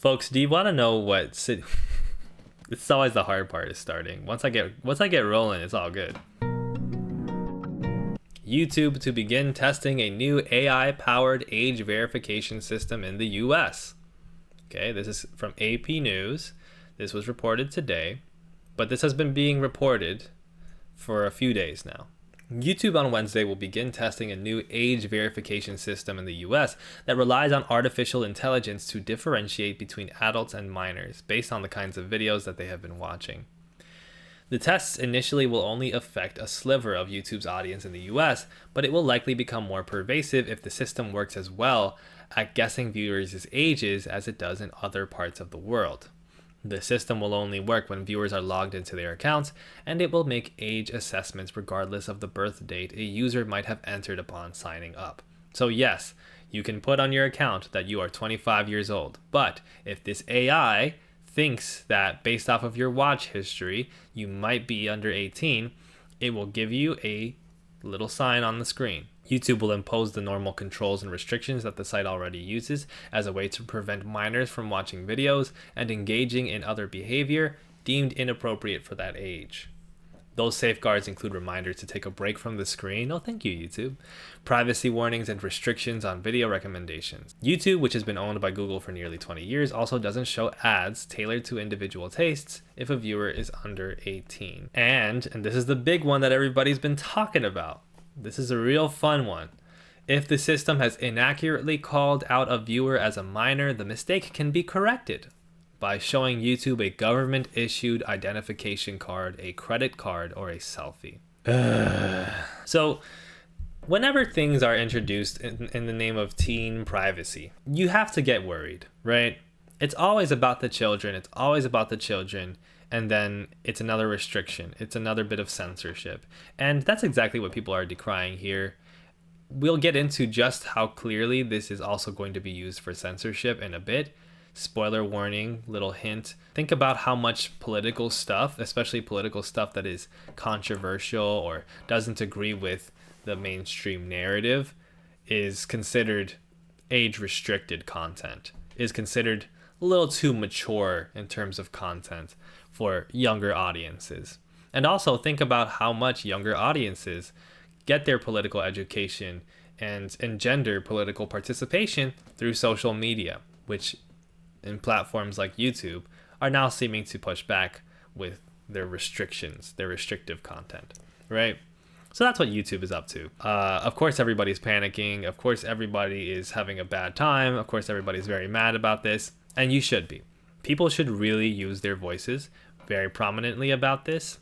Folks, do you want to know what it's always the hard part is starting. Once I get rolling, it's all good. YouTube to begin testing a new AI-powered age verification system in the US. Okay, this is from AP News. This was reported today, but this has been being reported for a few days now. YouTube on Wednesday will begin testing a new age verification system in the US that relies on artificial intelligence to differentiate between adults and minors based on the kinds of videos that they have been watching. The tests initially will only affect a sliver of YouTube's audience in the US, but it will likely become more pervasive if the system works as well at guessing viewers' ages as it does in other parts of the world. The system will only work when viewers are logged into their accounts, and it will make age assessments regardless of the birth date a user might have entered upon signing up. So yes, you can put on your account that you are 25 years old, but if this AI thinks that based off of your watch history, you might be under 18, it will give you a little sign on the screen. YouTube will impose the normal controls and restrictions that the site already uses as a way to prevent minors from watching videos and engaging in other behavior deemed inappropriate for that age. Those safeguards include reminders to take a break from the screen. Oh, thank you, YouTube. Privacy warnings and restrictions on video recommendations. YouTube, which has been owned by Google for nearly 20 years, also doesn't show ads tailored to individual tastes if a viewer is under 18. And this is the big one that everybody's been talking about. This is a real fun one. If the system has inaccurately called out a viewer as a minor, the mistake can be corrected by showing YouTube a government-issued identification card, a credit card, or a selfie. So, whenever things are introduced in the name of teen privacy, you have to get worried, right? It's always about the children. It's always about the children. And then it's another restriction. It's another bit of censorship. And that's exactly what people are decrying here. We'll get into just how clearly this is also going to be used for censorship in a bit. Spoiler warning, little hint. Think about how much political stuff, especially political stuff that is controversial or doesn't agree with the mainstream narrative, is considered age-restricted content, is considered a little too mature in terms of content for younger audiences. And also think about how much younger audiences get their political education and engender political participation through social media, which in platforms like YouTube are now seeming to push back with their restrictions, their restrictive content, right? So that's what YouTube is up to. Of course, everybody's panicking. Of course, everybody is having a bad time. Of course, everybody's very mad about this. And you should be. People should really use their voices very prominently about this.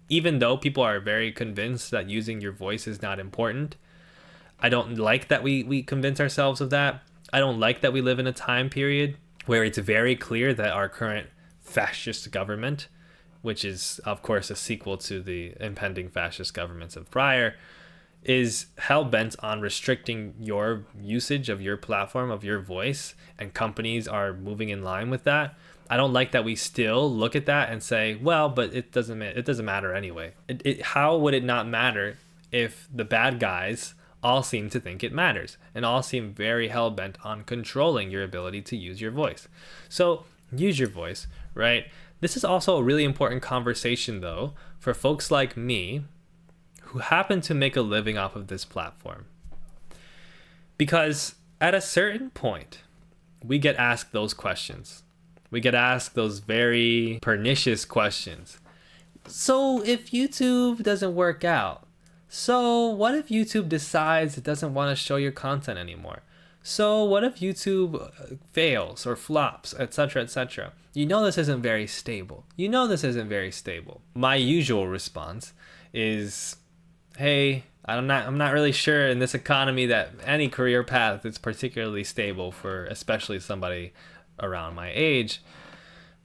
Even though people are very convinced that using your voice is not important. I don't like that we convince ourselves of that. I don't like that we live in a time period where it's very clear that our current fascist government, which is, of course, a sequel to the impending fascist governments of prior, is hell-bent on restricting your usage of your platform, of your voice, and companies are moving in line with that. I don't like that we still look at that and say, well, but it doesn't matter anyway. How would it not matter if the bad guys all seem to think it matters and all seem very hell-bent on controlling your ability to use your voice? So use your voice, right? This is also a really important conversation, though, for folks like me who happen to make a living off of this platform. Because at a certain point, we get asked those questions. We get asked those very pernicious questions. So if YouTube doesn't work out, so what if YouTube decides it doesn't want to show your content anymore? So what if YouTube fails or flops, etc., etc.? You know this isn't very stable. My usual response is, hey, I'm not really sure in this economy that any career path is particularly stable for especially somebody around my age.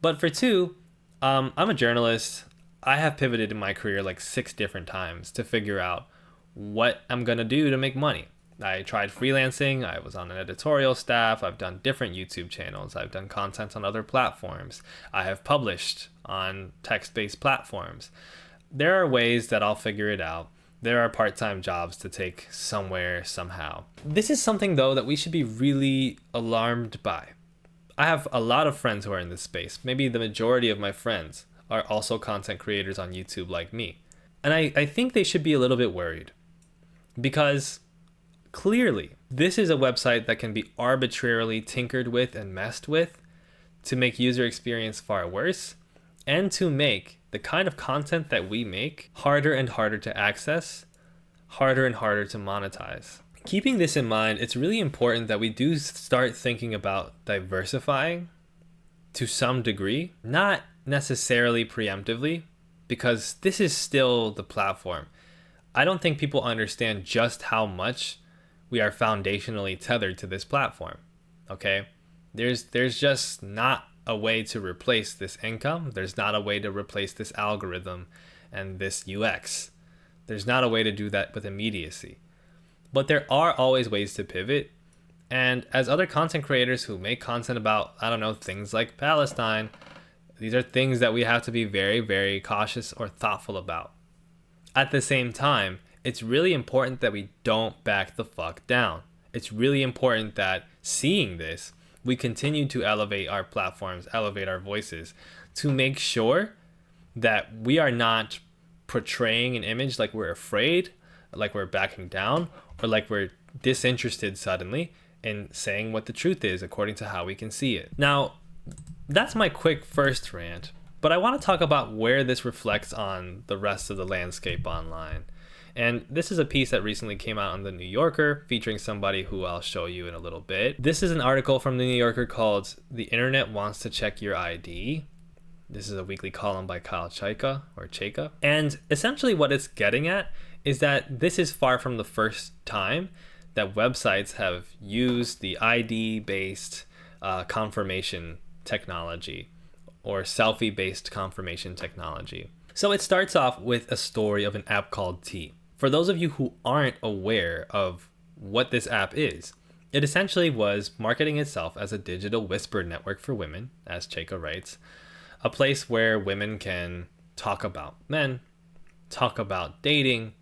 But for two, I'm a journalist. I have pivoted in my career like 6 different times to figure out what I'm gonna do to make money. I tried freelancing. I was on an editorial staff. I've done different YouTube channels. I've done content on other platforms. I have published on text-based platforms. There are ways that I'll figure it out. There are part-time jobs to take somewhere, somehow. This is something, though, that we should be really alarmed by. I have a lot of friends who are in this space. Maybe the majority of my friends are also content creators on YouTube like me. And I think they should be a little bit worried because clearly this is a website that can be arbitrarily tinkered with and messed with to make user experience far worse and to make the kind of content that we make harder and harder to access, harder and harder to monetize. Keeping this in mind, it's really important that we do start thinking about diversifying to some degree, not necessarily preemptively, because this is still the platform. I don't think people understand just how much we are foundationally tethered to this platform. Okay? There's just not a way to replace this income. There's not a way to replace this algorithm and this UX. There's not a way to do that with immediacy. But there are always ways to pivot. And as other content creators who make content about, I don't know, things like Palestine, these are things that we have to be very, very cautious or thoughtful about. At the same time, it's really important that we don't back the fuck down. It's really important that seeing this, we continue to elevate our platforms, elevate our voices to make sure that we are not portraying an image like we're afraid, like we're backing down, or like we're disinterested suddenly in saying what the truth is according to how we can see it. Now, that's my quick first rant, but I want to talk about where this reflects on the rest of the landscape online. And this is a piece that recently came out on The New Yorker featuring somebody who I'll show you in a little bit. This is an article from The New Yorker called "The Internet Wants to Check Your ID." This is a weekly column by Kyle Chayka. And essentially what it's getting at is that this is far from the first time that websites have used the ID-based confirmation technology or selfie-based confirmation technology. So it starts off with a story of an app called T. For those of you who aren't aware of what this app is, it essentially was marketing itself as a digital whisper network for women, as Chayka writes, a place where women can talk about men, talk about dating,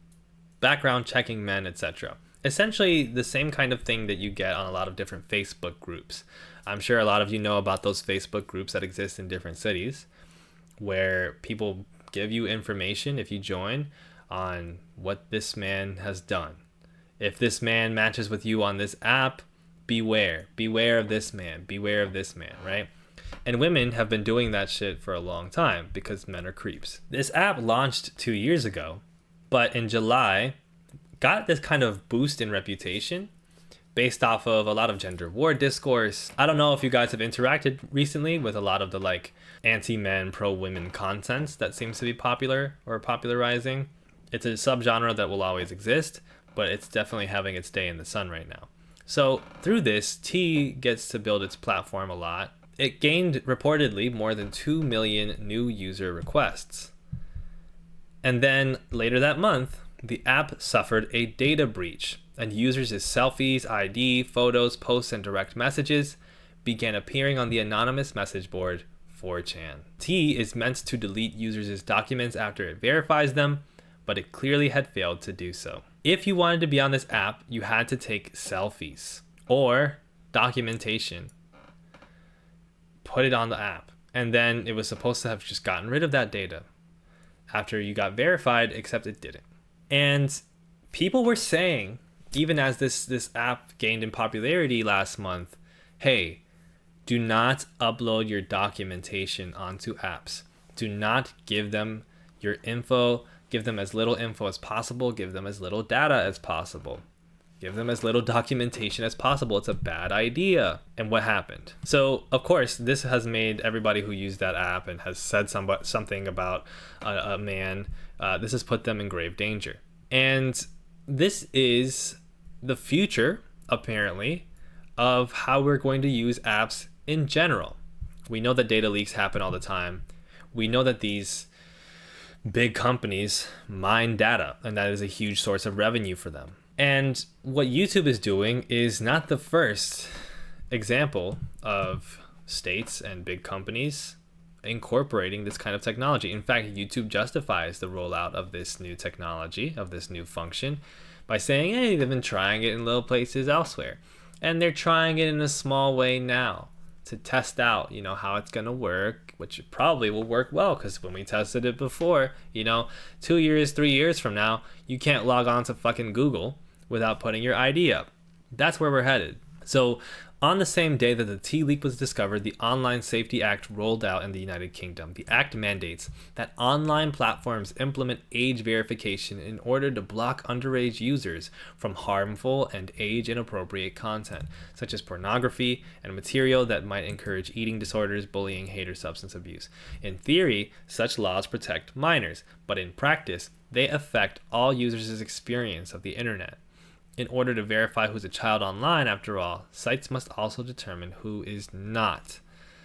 background checking men, etc. Essentially the same kind of thing that you get on a lot of different Facebook groups. I'm sure a lot of you know about those Facebook groups that exist in different cities where people give you information if you join on what this man has done. If this man matches with you on this app, beware of this man, right? And women have been doing that shit for a long time because men are creeps. This app launched 2 years ago, but in July got this kind of boost in reputation based off of a lot of gender war discourse. I don't know if you guys have interacted recently with a lot of the like anti-men, pro-women content that seems to be popular or popularizing. It's a subgenre that will always exist, but it's definitely having its day in the sun right now. So through this, T gets to build its platform a lot. It gained reportedly more than 2 million new user requests. And then later that month, the app suffered a data breach, and users' selfies, ID, photos, posts, and direct messages began appearing on the anonymous message board 4chan. T is meant to delete users' documents after it verifies them, but it clearly had failed to do so. If you wanted to be on this app, you had to take selfies or documentation, put it on the app, and then it was supposed to have just gotten rid of that data after you got verified, except it didn't. And people were saying, even as this app gained in popularity last month, hey, do not upload your documentation onto apps. Do not give them your info. Give them as little info as possible. Give them as little data as possible. Give them as little documentation as possible. It's a bad idea. And what happened? So, of course, this has made everybody who used that app and has said something about a man, this has put them in grave danger. And this is the future, apparently, of how we're going to use apps in general. We know that data leaks happen all the time. We know that these big companies mine data, and that is a huge source of revenue for them. And what YouTube is doing is not the first example of states and big companies incorporating this kind of technology. In fact, YouTube justifies the rollout of this new technology, of this new function, by saying, hey, they've been trying it in little places elsewhere. And they're trying it in a small way now to test out, how it's going to work, which probably will work well, because when we tested it before, 2 years, 3 years from now, you can't log on to fucking Google without putting your ID up. That's where we're headed. So on the same day that the tea leak was discovered, the Online Safety Act rolled out in the United Kingdom. The act mandates that online platforms implement age verification in order to block underage users from harmful and age-inappropriate content, such as pornography and material that might encourage eating disorders, bullying, hate, or substance abuse. In theory, such laws protect minors, but in practice, they affect all users' experience of the internet. In order to verify who's a child online, after all, sites must also determine who is not.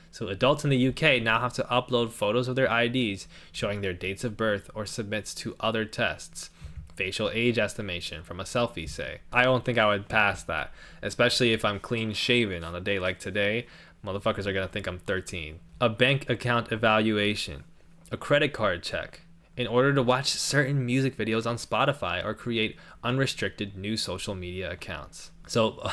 So adults in the UK now have to upload photos of their IDs showing their dates of birth or submit to other tests. Facial age estimation from a selfie, say. I don't think I would pass that, especially if I'm clean shaven on a day like today. Motherfuckers are gonna think I'm 13. A bank account evaluation. A credit card check. In order to watch certain music videos on Spotify or create unrestricted new social media accounts. So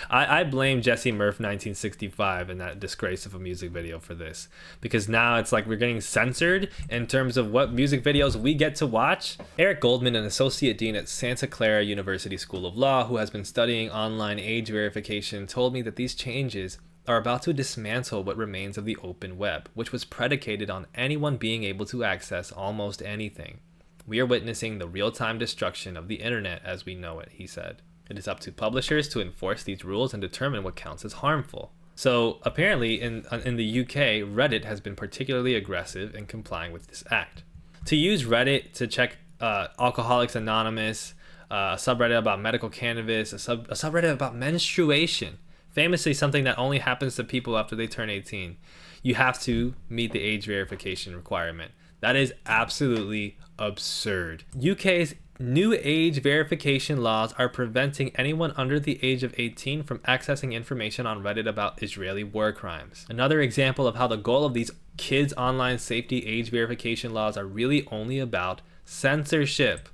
I blame Jesse Murph 1965 and that disgrace of a music video for this, because now it's like we're getting censored in terms of what music videos we get to watch. Eric Goldman, an associate dean at Santa Clara University School of Law, who has been studying online age verification, told me that these changes are about to dismantle what remains of the open web, which was predicated on anyone being able to access almost anything. We are witnessing the real-time destruction of the internet as we know it, he said. It is up to publishers to enforce these rules and determine what counts as harmful. So apparently in the UK, Reddit has been particularly aggressive in complying with this act. To use Reddit to check Alcoholics Anonymous, a subreddit about medical cannabis, a subreddit about menstruation, famously something that only happens to people after they turn 18, you have to meet the age verification requirement. That is absolutely absurd. UK's new age verification laws are preventing anyone under the age of 18 from accessing information on Reddit about Israeli war crimes. Another example of how the goal of these kids' online safety age verification laws are really only about censorship.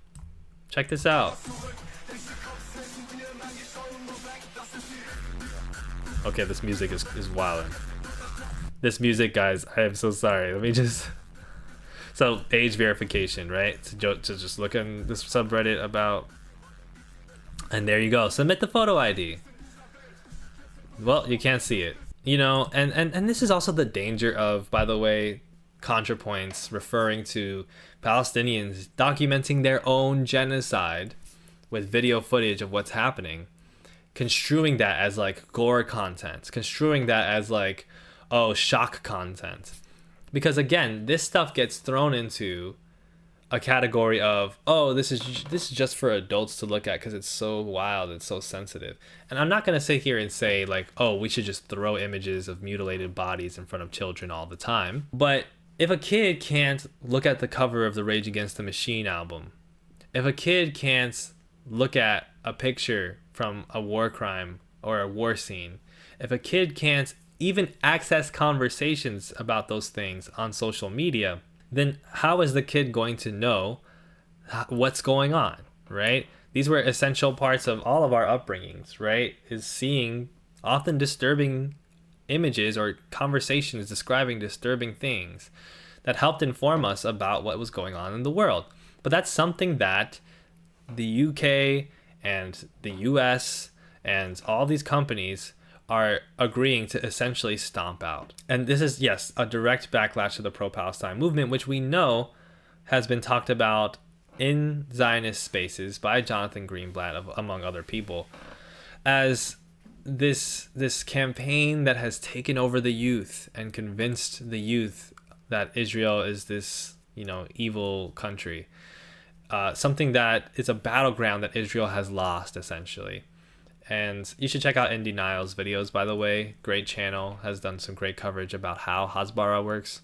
Check this out. Okay, this music is wilding. This music, guys, I am so sorry. Let me just... So, age verification, right? To just look in this subreddit about... And there you go. Submit the photo ID. Well, you can't see it. And this is also the danger of, by the way, ContraPoints referring to Palestinians documenting their own genocide with video footage of what's happening, construing that as like gore content, construing that as like, oh, shock content. Because again, this stuff gets thrown into a category of, oh, this is just for adults to look at because it's so wild, it's so sensitive. And I'm not going to sit here and say like, oh, we should just throw images of mutilated bodies in front of children all the time. But if a kid can't look at the cover of the Rage Against the Machine album, if a kid can't look at a picture from a war crime or a war scene, if a kid can't even access conversations about those things on social media, then how is the kid going to know what's going on, right? These were essential parts of all of our upbringings, right? Is seeing often disturbing images or conversations describing disturbing things that helped inform us about what was going on in the world. But that's something that the UK and the US and all these companies are agreeing to essentially stomp out. And this is, yes, a direct backlash to the pro-Palestine movement, which we know has been talked about in Zionist spaces by Jonathan Greenblatt, among other people, as this campaign that has taken over the youth and convinced the youth that Israel is this, evil country. Something that is a battleground that Israel has lost, essentially. And you should check out In Denial's videos, by the way. Great channel, has done some great coverage about how Hasbara works.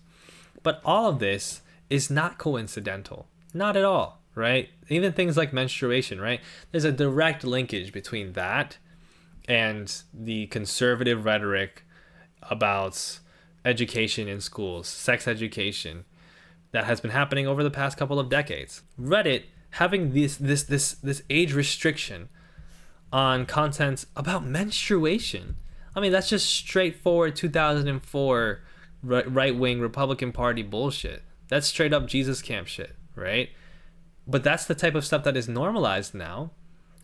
But all of this is not coincidental. Not at all, right? Even things like menstruation, right? There's a direct linkage between that and the conservative rhetoric about education in schools, sex education, that has been happening over the past couple of decades. Reddit having this age restriction on content about menstruation. I mean, that's just straightforward 2004 right-wing Republican Party bullshit. That's straight up Jesus camp shit, right? But that's the type of stuff that is normalized now.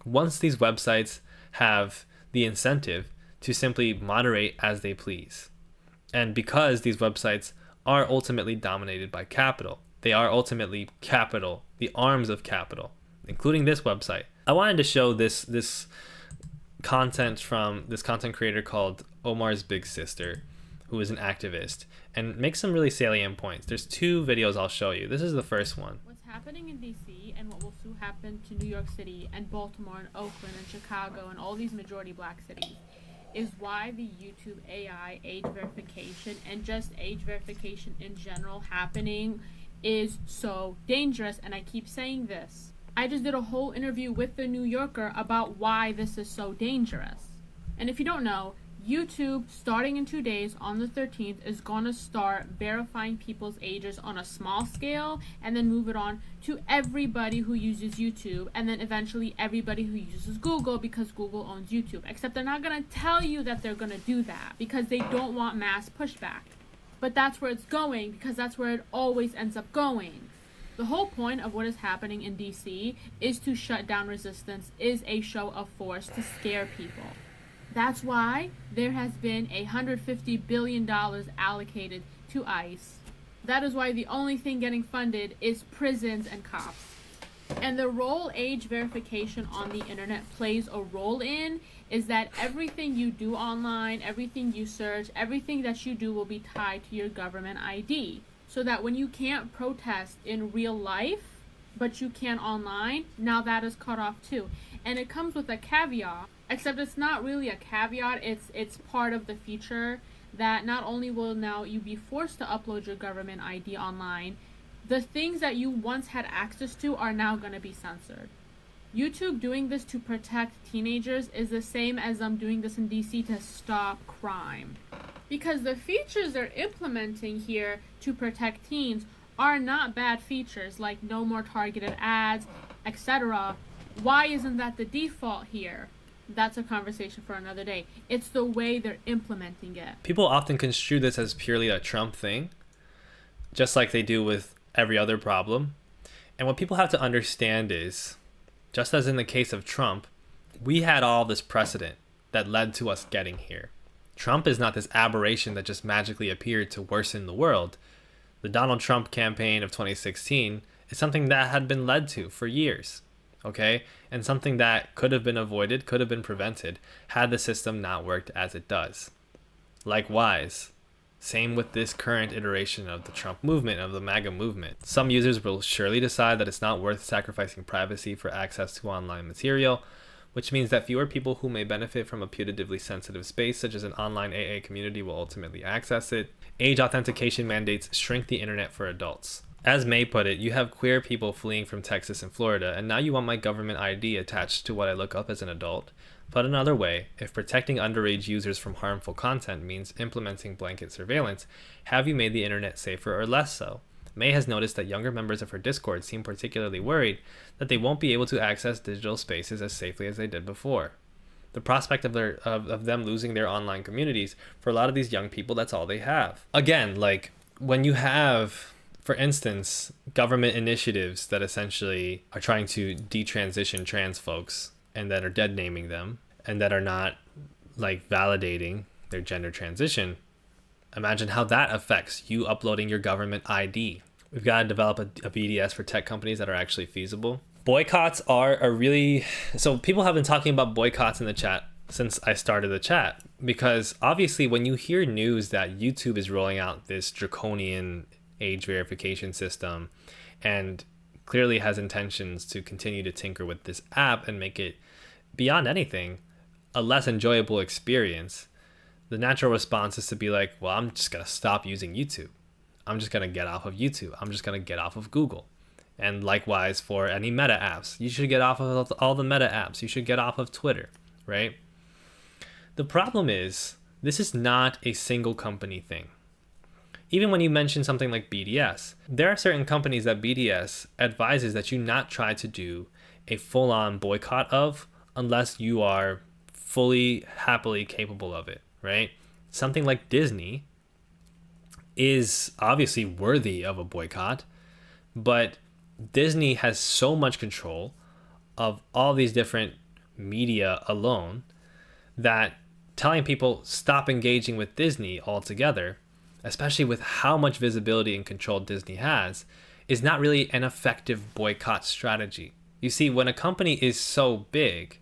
Once these websites have the incentive to simply moderate as they please. And because these websites are ultimately dominated by capital, they are ultimately capital, the arms of capital, including this website. I wanted to show this content from this content creator called Omar's Big Sister, who is an activist, and make some really salient points. There's 2 videos I'll show you. This is the first one. What's happening in DC and what will soon happen to New York City and Baltimore and Oakland and Chicago and all these majority black cities is why the YouTube AI age verification and just age verification in general happening is so dangerous. And I keep saying this. I just did a whole interview with the New Yorker about why this is so dangerous. And if you don't know, YouTube, starting in 2 days on the 13th, is going to start verifying people's ages on a small scale and then move it on to everybody who uses YouTube and then eventually everybody who uses Google because Google owns YouTube. Except they're not going to tell you that they're going to do that because they don't want mass pushback. But that's where it's going because that's where it always ends up going. The whole point of what is happening in DC is to shut down resistance, is a show of force to scare people. That's why there has been $150 billion allocated to ICE. That is why the only thing getting funded is prisons and cops. And the role age verification on the internet plays a role in is that everything you do online, everything you search, everything that you do will be tied to your government ID. So that when you can't protest in real life, but you can online, now that is cut off too. And it comes with a caveat, except it's not really a caveat, it's part of the feature that not only will now you be forced to upload your government ID online, the things that you once had access to are now going to be censored. YouTube doing this to protect teenagers is the same as them doing this in DC to stop crime. Because the features they're implementing here to protect teens are not bad features, like no more targeted ads, etc. Why isn't that the default here? That's a conversation for another day. It's the way they're implementing it. People often construe this as purely a Trump thing, just like they do with every other problem. And what people have to understand is, just as in the case of Trump, we had all this precedent that led to us getting here. Trump is not this aberration that just magically appeared to worsen the world. The Donald Trump campaign of 2016 is something that had been led to for years, okay? And something that could have been avoided, could have been prevented, had the system not worked as it does. Likewise, same with this current iteration of the Trump movement, of the MAGA movement. Some users will surely decide that it's not worth sacrificing privacy for access to online material, which means that fewer people who may benefit from a putatively sensitive space, such as an online AA community, will ultimately access it. Age authentication mandates shrink the internet for adults. As May put it, you have queer people fleeing from Texas and Florida, and now you want my government ID attached to what I look up as an adult. Put another way, if protecting underage users from harmful content means implementing blanket surveillance, have you made the internet safer or less so? May has noticed that younger members of her Discord seem particularly worried that they won't be able to access digital spaces as safely as they did before. The prospect of them losing their online communities, for a lot of these young people, that's all they have. Again, like when you have, for instance, government initiatives that essentially are trying to detransition trans folks and that are dead naming them and that are not like validating their gender transition, imagine how that affects you uploading your government ID. We've got to develop a BDS for tech companies that are actually feasible. Boycotts are a really... So people have been talking about boycotts in the chat since I started the chat, because obviously when you hear news that YouTube is rolling out this draconian age verification system and clearly has intentions to continue to tinker with this app and make it, beyond anything, a less enjoyable experience, the natural response is to be like, well, I'm just going to stop using YouTube. I'm just going to get off of YouTube. I'm just going to get off of Google. And likewise for any Meta apps. You should get off of all the Meta apps. You should get off of Twitter, right? The problem is, this is not a single company thing. Even when you mention something like BDS, there are certain companies that BDS advises that you not try to do a full-on boycott of unless you are fully, happily capable of it. right? Something like Disney is obviously worthy of a boycott, but Disney has so much control of all these different media alone that telling people stop engaging with Disney altogether, especially with how much visibility and control Disney has, is not really an effective boycott strategy. You see, when a company is so big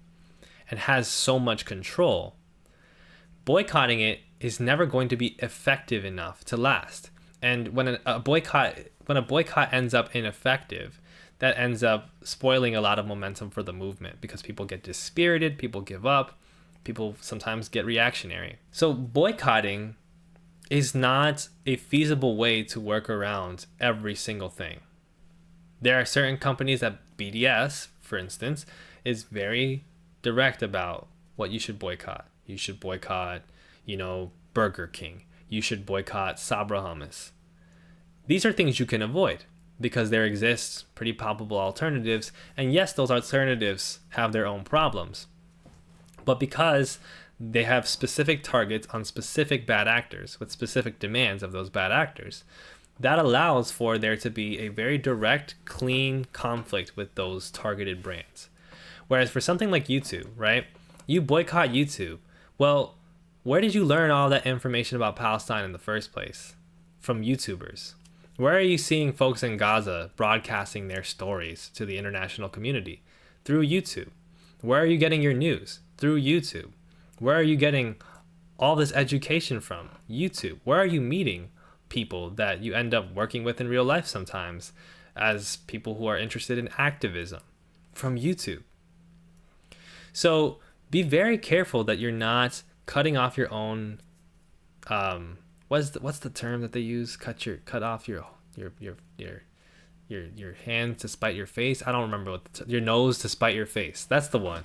and has so much control, boycotting it is never going to be effective enough to last. And when a boycott ends up ineffective, that ends up spoiling a lot of momentum for the movement because people get dispirited, people give up, people sometimes get reactionary. So boycotting is not a feasible way to work around every single thing. There are certain companies that BDS, for instance, is very direct about what you should boycott. You should boycott, Burger King. You should boycott Sabra hummus. These are things you can avoid because there exists pretty palpable alternatives. And yes, those alternatives have their own problems. But because they have specific targets on specific bad actors with specific demands of those bad actors, that allows for there to be a very direct, clean conflict with those targeted brands. Whereas for something like YouTube, right? You boycott YouTube. Well, where did you learn all that information about Palestine in the first place? From YouTubers. Where are you seeing folks in Gaza broadcasting their stories to the international community? Through YouTube. Where are you getting your news? Through YouTube. Where are you getting all this education from? YouTube. Where are you meeting people that you end up working with in real life sometimes as people who are interested in activism? From YouTube. So be very careful that you're not cutting off your own what's the term that they use? Cut off your hand to spite your face. I don't remember what your nose to spite your face. That's the one.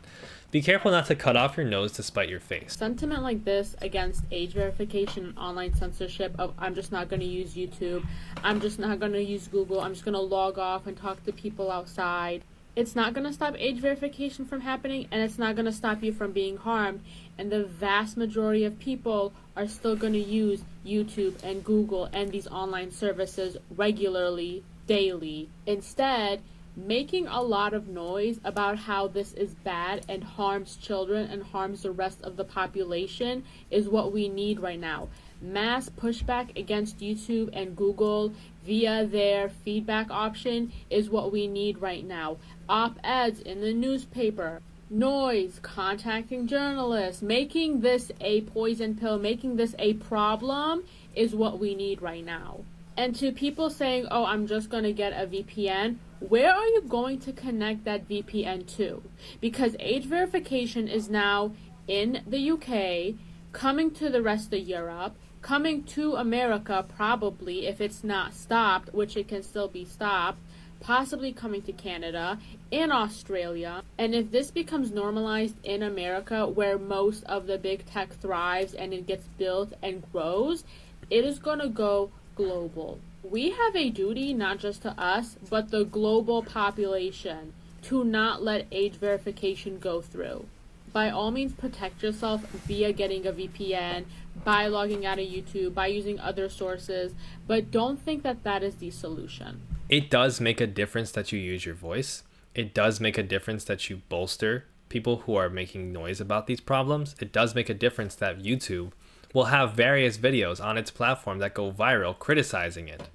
Be careful not to cut off your nose to spite your face. Sentiment like this against age verification and online censorship of I'm just not going to use YouTube, I'm just not going to use Google, I'm just going to log off and talk to people outside. It's not going to stop age verification from happening, and it's not going to stop you from being harmed. And the vast majority of people are still going to use YouTube and Google and these online services regularly, daily. Instead, making a lot of noise about how this is bad and harms children and harms the rest of the population is what we need right now. Mass pushback against YouTube and Google via their feedback option is what we need right now. Op-eds in the newspaper, noise, contacting journalists, making this a poison pill, making this a problem is what we need right now. And to people saying, oh, I'm just going to get a VPN, where are you going to connect that VPN to? Because age verification is now in the UK, coming to the rest of Europe, coming to America probably if it's not stopped, which it can still be stopped, possibly coming to Canada, in Australia. And if this becomes normalized in America, where most of the big tech thrives and it gets built and grows, it is going to go global. We have a duty, not just to us, but the global population, to not let age verification go through. By all means, protect yourself via getting a VPN, by logging out of YouTube, by using other sources, but don't think that that is the solution. It does make a difference that you use your voice. It does make a difference that you bolster people who are making noise about these problems. It does make a difference that YouTube will have various videos on its platform that go viral criticizing it.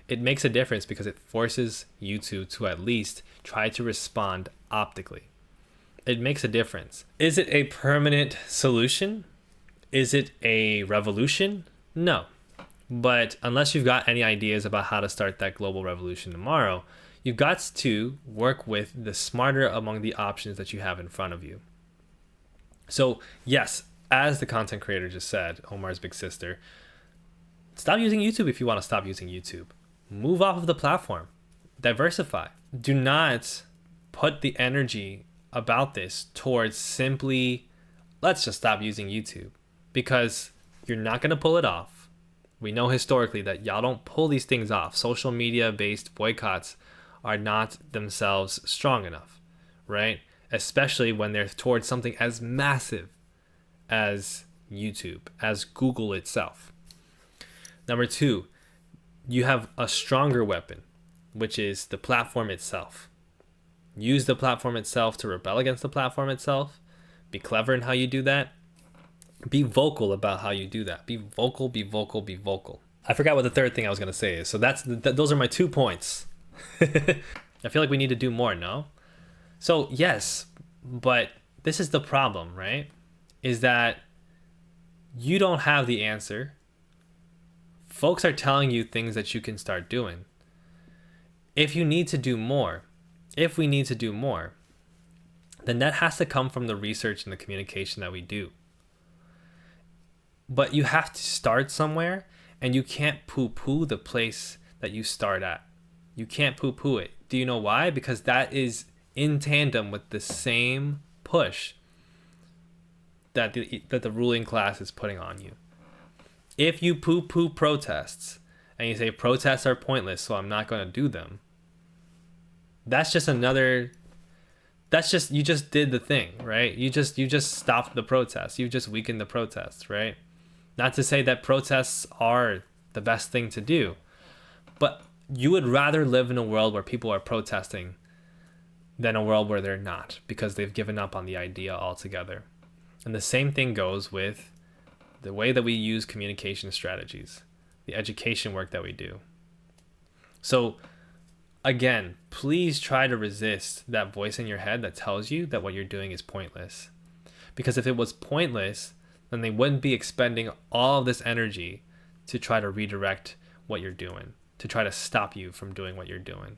It makes a difference because it forces YouTube to at least try to respond optically. It makes a difference. Is it a permanent solution? Is it a revolution? No. But unless you've got any ideas about how to start that global revolution tomorrow, you've got to work with the smarter among the options that you have in front of you. So yes, as the content creator just said, Omar's big sister, stop using YouTube if you want to stop using YouTube. Move off of the platform. Diversify. Do not put the energy about this towards simply, let's just stop using YouTube, because you're not going to pull it off. We know historically that y'all don't pull these things off. Social media based boycotts are not themselves strong enough, right? Especially when they're towards something as massive as YouTube as Google itself. Number two, you have a stronger weapon, which is the platform itself. Use the platform itself to rebel against the platform itself. Be clever in how you do that. Be vocal about how you do that. Be vocal, be vocal, be vocal. I forgot what the third thing I was going to say is. So those are my 2 points. I feel like we need to do more, no? So yes, but this is the problem, right? Is that you don't have the answer. Folks are telling you things that you can start doing. If you need to do more, if we need to do more, then that has to come from the research and the communication that we do. But you have to start somewhere, and you can't poo-poo the place that you start at. You can't poo-poo it. Do you know why? Because that is in tandem with the same push that the ruling class is putting on you. If you poo-poo protests and you say protests are pointless, so I'm not going to do them, that's just another. You just did the thing, right? You just stopped the protests. You just weakened the protests, right? Not to say that protests are the best thing to do, but you would rather live in a world where people are protesting than a world where they're not, because they've given up on the idea altogether. And the same thing goes with the way that we use communication strategies, the education work that we do. So again, please try to resist that voice in your head that tells you that what you're doing is pointless. Because if it was pointless, then they wouldn't be expending all of this energy to try to redirect what you're doing, to try to stop you from doing what you're doing.